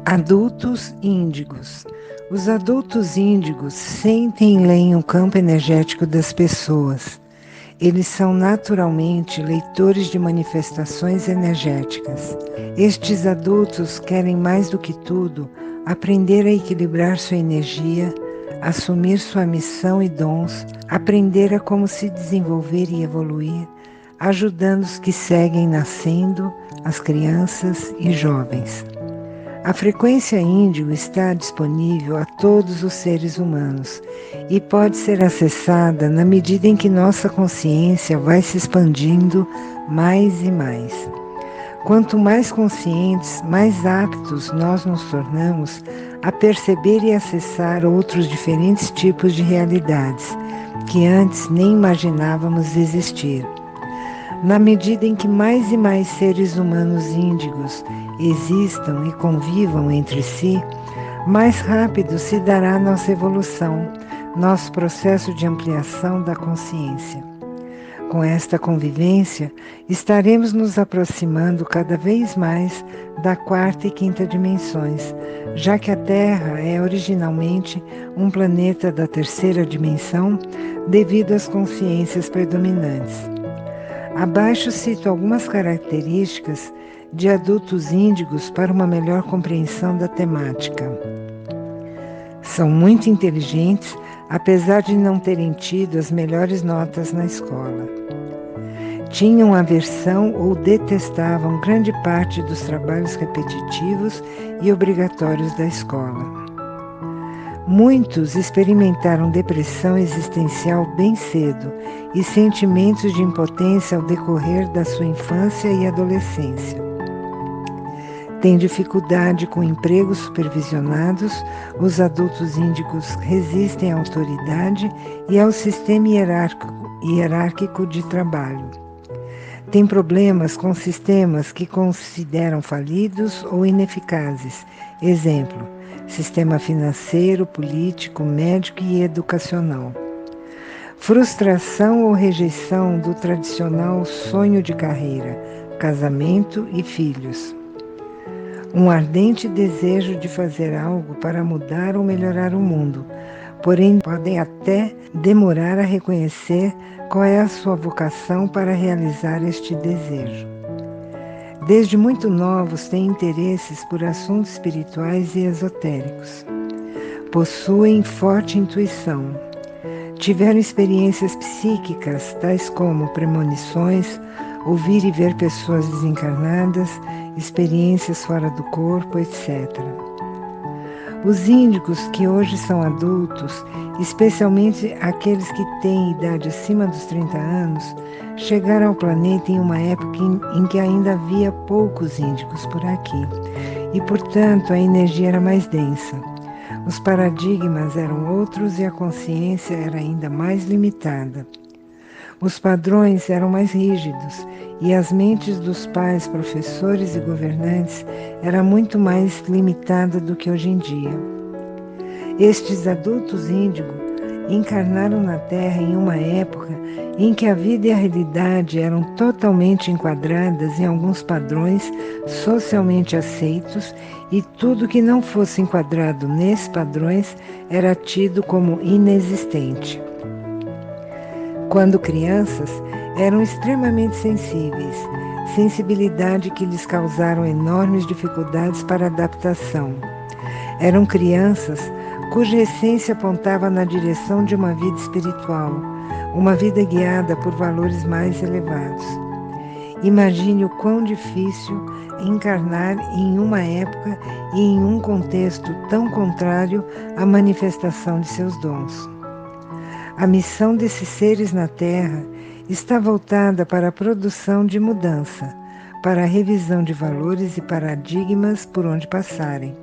Adultos índigos. Os adultos índigos sentem e leem o campo energético das pessoas. Eles são naturalmente leitores de manifestações energéticas. Estes adultos querem mais do que tudo aprender a equilibrar sua energia, assumir sua missão e dons, aprender a como se desenvolver e evoluir, ajudando os que seguem nascendo, as crianças e jovens. A frequência índigo está disponível a todos os seres humanos e pode ser acessada na medida em que nossa consciência vai se expandindo mais e mais. Quanto mais conscientes, mais aptos nós nos tornamos a perceber e acessar outros diferentes tipos de realidades que antes nem imaginávamos existir. Na medida em que mais e mais seres humanos índigos existam e convivam entre si, mais rápido se dará nossa evolução, nosso processo de ampliação da consciência. Com esta convivência, estaremos nos aproximando cada vez mais da quarta e quinta dimensões, já que a Terra é originalmente um planeta da terceira dimensão devido às consciências predominantes. Abaixo cito algumas características de adultos índigos para uma melhor compreensão da temática. São muito inteligentes, apesar de não terem tido as melhores notas na escola. Tinham aversão ou detestavam grande parte dos trabalhos repetitivos e obrigatórios da escola. Muitos experimentaram depressão existencial bem cedo e sentimentos de impotência ao decorrer da sua infância e adolescência. Têm dificuldade com empregos supervisionados, os adultos índigos resistem à autoridade e ao sistema hierárquico de trabalho. Têm problemas com sistemas que consideram falidos ou ineficazes. Exemplo: sistema financeiro, político, médico e educacional. Frustração ou rejeição do tradicional sonho de carreira, casamento e filhos. Um ardente desejo de fazer algo para mudar ou melhorar o mundo, porém podem até demorar a reconhecer qual é a sua vocação para realizar este desejo. Desde muito novos têm interesses por assuntos espirituais e esotéricos. Possuem forte intuição. Tiveram experiências psíquicas, tais como premonições, ouvir e ver pessoas desencarnadas, experiências fora do corpo, etc. Os índigos que hoje são adultos, especialmente aqueles que têm idade acima dos 30 anos, chegaram ao planeta em uma época em que ainda havia poucos índigos por aqui e, portanto, a energia era mais densa. Os paradigmas eram outros e a consciência era ainda mais limitada. Os padrões eram mais rígidos e as mentes dos pais, professores e governantes eram muito mais limitadas do que hoje em dia. Estes adultos índigos encarnaram na Terra em uma época em que a vida e a realidade eram totalmente enquadradas em alguns padrões socialmente aceitos e tudo que não fosse enquadrado nesses padrões era tido como inexistente. Quando crianças, eram extremamente sensíveis, sensibilidade que lhes causaram enormes dificuldades para adaptação. Eram crianças cuja essência apontava na direção de uma vida espiritual, uma vida guiada por valores mais elevados. Imagine o quão difícil encarnar em uma época e em um contexto tão contrário à manifestação de seus dons. A missão desses seres na Terra está voltada para a produção de mudança, para a revisão de valores e paradigmas por onde passarem.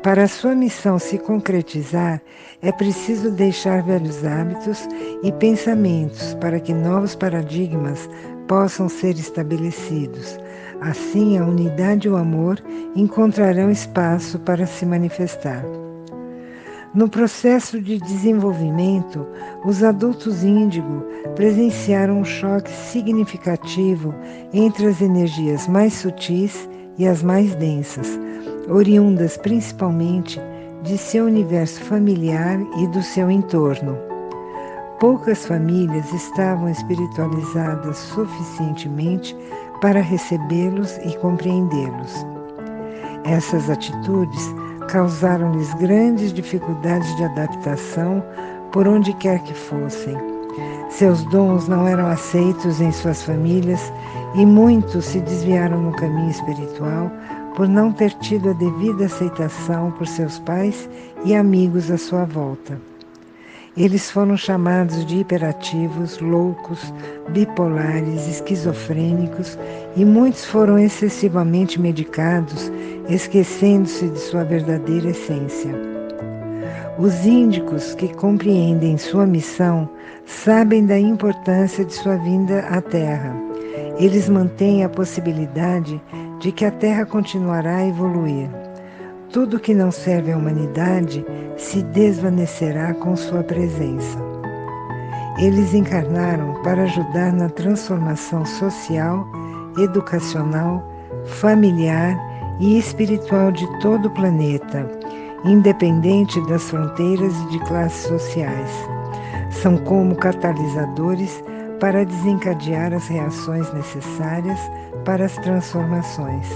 Para a sua missão se concretizar, é preciso deixar velhos hábitos e pensamentos para que novos paradigmas possam ser estabelecidos. Assim, a unidade e o amor encontrarão espaço para se manifestar. No processo de desenvolvimento, os adultos índigo presenciaram um choque significativo entre as energias mais sutis e as mais densas, oriundas principalmente de seu universo familiar e do seu entorno. Poucas famílias estavam espiritualizadas suficientemente para recebê-los e compreendê-los. Essas atitudes causaram-lhes grandes dificuldades de adaptação por onde quer que fossem. Seus dons não eram aceitos em suas famílias e muitos se desviaram no caminho espiritual por não ter tido a devida aceitação por seus pais e amigos à sua volta. Eles foram chamados de hiperativos, loucos, bipolares, esquizofrênicos e muitos foram excessivamente medicados, esquecendo-se de sua verdadeira essência. Os índicos que compreendem sua missão sabem da importância de sua vinda à Terra. Eles mantêm a possibilidade de que a Terra continuará a evoluir. Tudo que não serve à humanidade se desvanecerá com sua presença. Eles encarnaram para ajudar na transformação social, educacional, familiar e espiritual de todo o planeta, independente das fronteiras e de classes sociais. São como catalisadores para desencadear as reações necessárias para as transformações.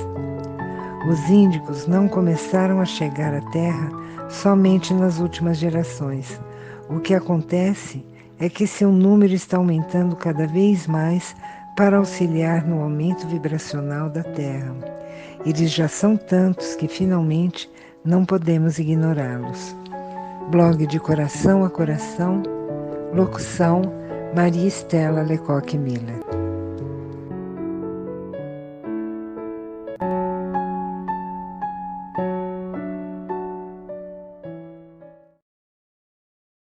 Os índicos não começaram a chegar à Terra somente nas últimas gerações. O que acontece é que seu número está aumentando cada vez mais para auxiliar no aumento vibracional da Terra. Eles já são tantos que finalmente não podemos ignorá-los. Blog de Coração a Coração, locução Maria Estela Lecoque Miller.